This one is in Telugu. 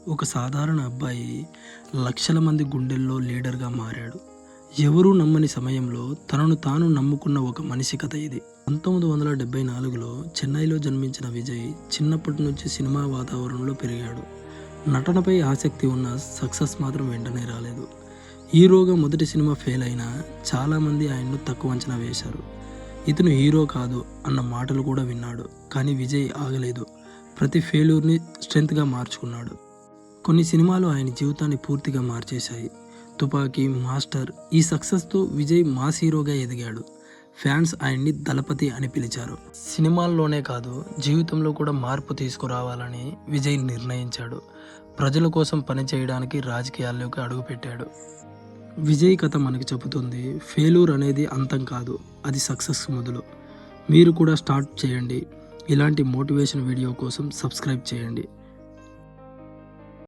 ఒక సాధారణ అబ్బాయి లక్షల మంది గుండెల్లో లీడర్గా మారాడు. ఎవరూ నమ్మని సమయంలో తనను తాను నమ్ముకున్న ఒక మనిషి కథ ఇది. 1974లో చెన్నైలో జన్మించిన విజయ్ చిన్నప్పటి నుంచి సినిమా వాతావరణంలో పెరిగాడు. నటనపై ఆసక్తి ఉన్న సక్సెస్ మాత్రం వెంటనే రాలేదు. హీరోగా మొదటి సినిమా ఫెయిల్ అయినా చాలామంది ఆయన్ను తక్కువ అంచనా వేశారు. ఇతను హీరో కాదు అన్న మాటలు కూడా విన్నాడు. కానీ విజయ్ ఆగలేదు. ప్రతి ఫెయిల్యూర్ని స్ట్రెంగ్త్గా మార్చుకున్నాడు. కొన్ని సినిమాలు ఆయన జీవితాన్ని పూర్తిగా మార్చేశాయి. తుపాకీ, మాస్టర్, ఈ సక్సెస్తో విజయ్ మాస్ హీరోగా ఎదిగాడు. ఫ్యాన్స్ ఆయన్ని దళపతి అని పిలిచారు. సినిమాల్లోనే కాదు, జీవితంలో కూడా మార్పు తీసుకురావాలని విజయ్ నిర్ణయించాడు. ప్రజల కోసం పనిచేయడానికి రాజకీయాల్లోకి అడుగుపెట్టాడు. విజయ్ కథ మనకి చెబుతుంది, ఫెయిల్యూర్ అనేది అంతం కాదు, అది సక్సెస్ మొదలు. మీరు కూడా స్టార్ట్ చేయండి. ఇలాంటి మోటివేషన్ వీడియో కోసం సబ్స్క్రైబ్ చేయండి.